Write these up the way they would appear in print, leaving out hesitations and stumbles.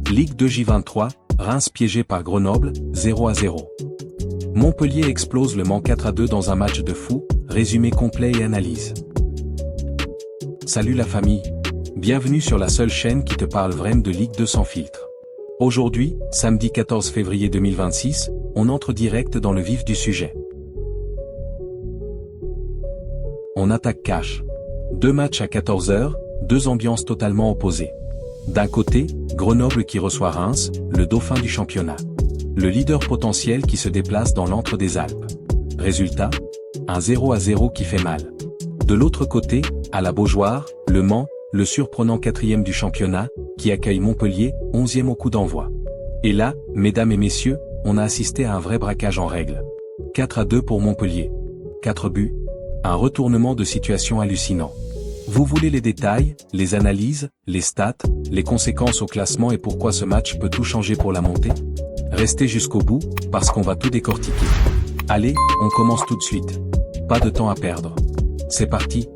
Ligue 2 J23, Reims piégé par Grenoble, 0-0. Montpellier explose Le Mans 4-2 dans un match de fou, résumé complet et analyse. Salut la famille. Bienvenue sur la seule chaîne qui te parle vraiment de Ligue 2 sans filtre. Aujourd'hui, samedi 14 février 2026, on entre direct dans le vif du sujet. On attaque cash. 2 matchs à 14h, 2 ambiances totalement opposées. D'un côté, Grenoble qui reçoit Reims, le dauphin du championnat. Le leader potentiel qui se déplace dans l'antre des Alpes. Résultat, un 0-0 qui fait mal. De l'autre côté, à la Beaujoire, Le Mans, le surprenant 4e du championnat, qui accueille Montpellier, 11e au coup d'envoi. Et là, mesdames et messieurs, on a assisté à un vrai braquage en règle. 4-2 pour Montpellier. 4 buts. Un retournement de situation hallucinant. Vous voulez les détails, les analyses, les stats, les conséquences au classement et pourquoi ce match peut tout changer pour la montée? Restez jusqu'au bout, parce qu'on va tout décortiquer. Allez, on commence tout de suite. Pas de temps à perdre. C'est parti.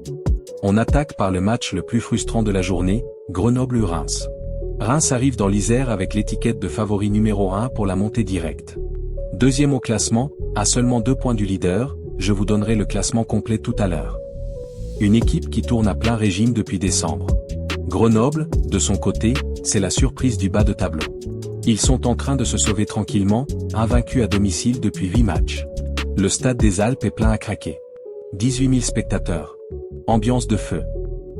On attaque par le match le plus frustrant de la journée, Grenoble-Reims. Reims arrive dans l'Isère avec l'étiquette de favori numéro 1 pour la montée directe. Deuxième au classement, à seulement 2 points du leader, je vous donnerai le classement complet tout à l'heure. Une équipe qui tourne à plein régime depuis décembre. Grenoble, de son côté, c'est la surprise du bas de tableau. Ils sont en train de se sauver tranquillement, invaincus à domicile depuis 8 matchs. Le stade des Alpes est plein à craquer. 18 000 spectateurs. Ambiance de feu.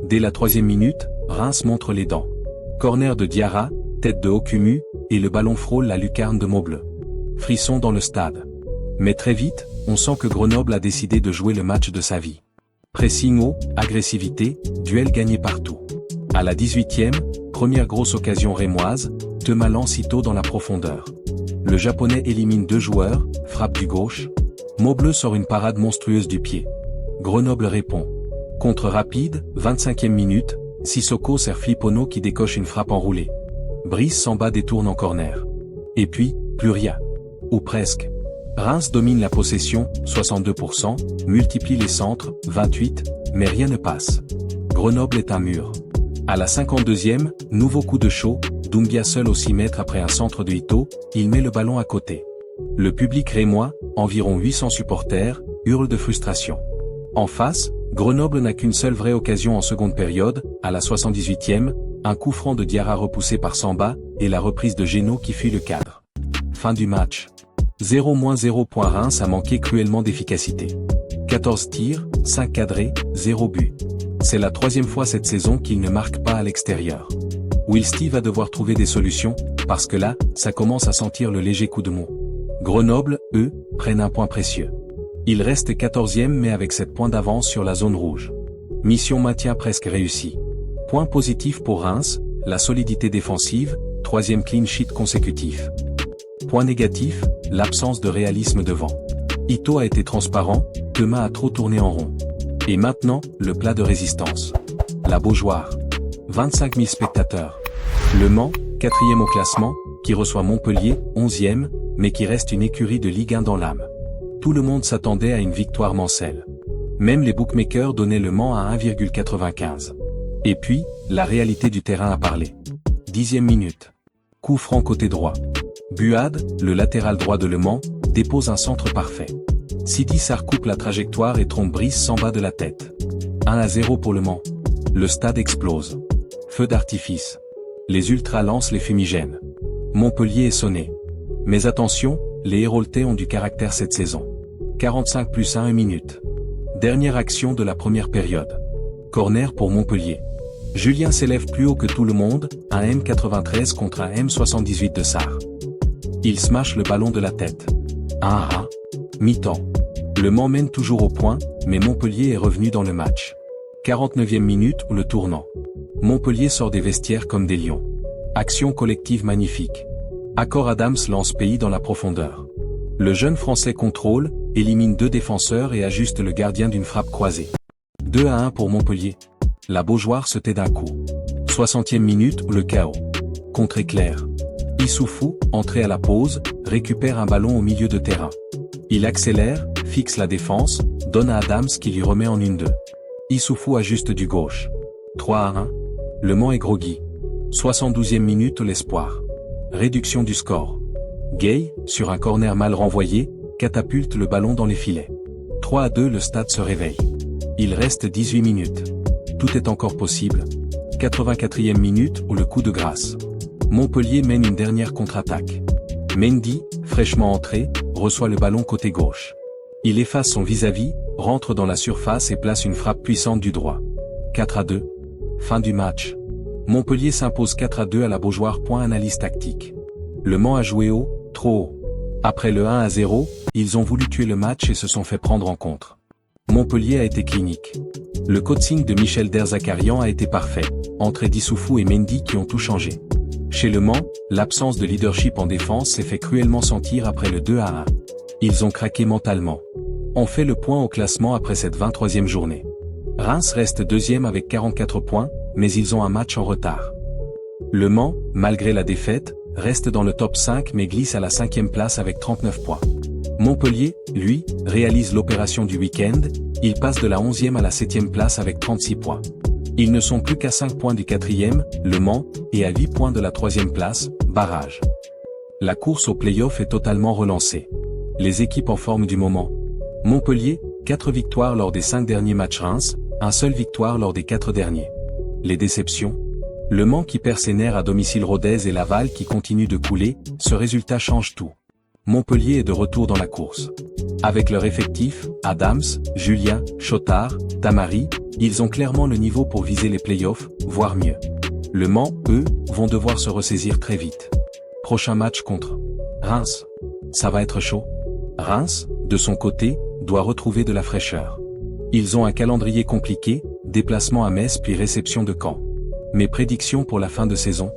Dès la 3e minute, Reims montre les dents. Corner de Diarra, tête de Okumu, et le ballon frôle la lucarne de Maubleu. Frisson dans le stade. Mais très vite, on sent que Grenoble a décidé de jouer le match de sa vie. Pressing haut, agressivité, duel gagné partout. À la 18e, première grosse occasion rémoise, Thomas lance Ito dans la profondeur. Le japonais élimine 2 joueurs, frappe du gauche. Maubleu sort une parade monstrueuse du pied. Grenoble répond. Contre rapide, 25e minute, Sissoko sert Flippono qui décoche une frappe enroulée. Brice Samba détourne en corner. Et puis, plus rien. Ou presque. Reims domine la possession, 62%, multiplie les centres, 28, mais rien ne passe. Grenoble est un mur. À la 52e, nouveau coup de chaud, Doumbia seul au 6 mètres après un centre de Ito, il met le ballon à côté. Le public rémois, environ 800 supporters, hurle de frustration. En face, Grenoble n'a qu'une seule vraie occasion en seconde période, à la 78e, un coup franc de Diarra repoussé par Samba, et la reprise de Génaud qui fuit le cadre. Fin du match. 0-0. Reims a manqué cruellement d'efficacité. 14 tirs, 5 cadrés, 0 but. C'est la 3e fois cette saison qu'il ne marque pas à l'extérieur. Will Steve va devoir trouver des solutions, parce que là, ça commence à sentir le léger coup de mou. Grenoble, eux, prennent un point précieux. Ils restent 14e mais avec 7 points d'avance sur la zone rouge. Mission maintien presque réussie. Point positif pour Reims, la solidité défensive, 3e clean sheet consécutif. Point négatif, l'absence de réalisme devant. Ito a été transparent, Thomas a trop tourné en rond. Et maintenant, le plat de résistance. La Beaujoire. 25 000 spectateurs. Le Mans, 4e au classement, qui reçoit Montpellier, 11e, mais qui reste une écurie de Ligue 1 dans l'âme. Tout le monde s'attendait à une victoire mancelle. Même les bookmakers donnaient Le Mans à 1,95. Et puis, la réalité du terrain a parlé. 10e minute. Coup franc côté droit. Buad, le latéral droit de Le Mans, dépose un centre parfait. Sidi Sarr coupe la trajectoire et trompe Brice Samba de la tête. 1-0 pour Le Mans. Le stade explose. Feu d'artifice. Les ultras lancent les fumigènes. Montpellier est sonné. Mais attention, les Héroltais ont du caractère cette saison. 45+1 minute. Dernière action de la première période. Corner pour Montpellier. Julien s'élève plus haut que tout le monde, un M93 contre un M78 de Sarr. Il smash le ballon de la tête. 1-1. Mi-temps. Le Mans mène toujours au point, mais Montpellier est revenu dans le match. 49e minute ou le tournant. Montpellier sort des vestiaires comme des lions. Action collective magnifique. Accor Adams lance Pays dans la profondeur. Le jeune Français contrôle, élimine 2 défenseurs et ajuste le gardien d'une frappe croisée. 2-1 pour Montpellier. La Beaujoire se tait d'un coup. 60e minute ou le chaos. Contre éclair. Issoufou, entré à la pause, récupère un ballon au milieu de terrain. Il accélère, fixe la défense, donne à Adams qui lui remet en 1-2. Issoufou ajuste du gauche. 3-1. Le Mans est groggy. 72e minute l'espoir. réduction du score. Gay, sur un corner mal renvoyé, catapulte le ballon dans les filets. 3-2, le stade se réveille. Il reste 18 minutes. Tout est encore possible. 84e minute ou le coup de grâce. Montpellier mène une dernière contre-attaque. Mendy, fraîchement entré, reçoit le ballon côté gauche. Il efface son vis-à-vis, rentre dans la surface et place une frappe puissante du droit. 4-2. Fin du match. Montpellier s'impose 4-2 à la Beaujoire. Analyse tactique. Le Mans a joué haut, trop haut. Après le 1-0, ils ont voulu tuer le match et se sont fait prendre en contre. Montpellier a été clinique. Le coaching de Michel Derzakarian a été parfait, entre Dissoufou et Mendy qui ont tout changé. Chez le Mans, l'absence de leadership en défense s'est fait cruellement sentir après le 2-1. Ils ont craqué mentalement. On fait le point au classement après cette 23e journée. Reims reste deuxième avec 44 points, mais ils ont un match en retard. Le Mans, malgré la défaite, reste dans le top 5 mais glisse à la 5e place avec 39 points. Montpellier, lui, réalise l'opération du week-end, il passe de la 11e à la 7e place avec 36 points. Ils ne sont plus qu'à 5 points du 4e, Le Mans, et à 8 points de la 3e place, barrage. La course au play-off est totalement relancée. Les équipes en forme du moment. Montpellier, 4 victoires lors des 5 derniers matchs. Reims, un seul victoire lors des 4 derniers. Les déceptions. Le Mans qui perd ses nerfs à domicile. Rodez et Laval qui continuent de couler, ce résultat change tout. Montpellier est de retour dans la course. Avec leur effectif, Adams, Julien, Chotard, Tamari, ils ont clairement le niveau pour viser les playoffs, voire mieux. Le Mans, eux, vont devoir se ressaisir très vite. Prochain match contre Reims. Ça va être chaud. Reims, de son côté, doit retrouver de la fraîcheur. Ils ont un calendrier compliqué, déplacement à Metz puis réception de Caen. Mes prédictions pour la fin de saison.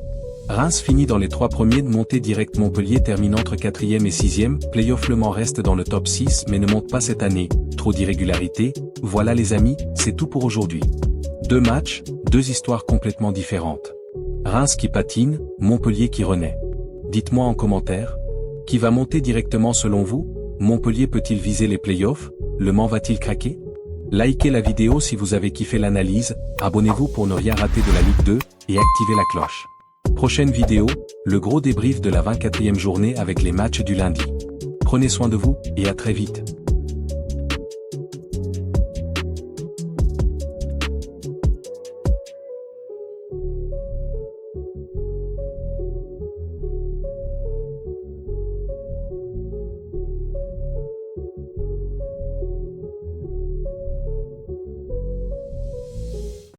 Reims finit dans les 3 premiers de montée directe. Montpellier termine entre 4e et 6e, Playoff. Le Mans reste dans le top 6 mais ne monte pas cette année, trop d'irrégularité. Voilà les amis, c'est tout pour aujourd'hui. 2 matchs, 2 histoires complètement différentes. Reims qui patine, Montpellier qui renaît. Dites-moi en commentaire, qui va monter directement selon vous? Montpellier peut-il viser les playoffs? Le Mans va-t-il craquer? Likez la vidéo si vous avez kiffé l'analyse, abonnez-vous pour ne rien rater de la Ligue 2, et activez la cloche. Prochaine vidéo, le gros débrief de la 24e journée avec les matchs du lundi. Prenez soin de vous, et à très vite.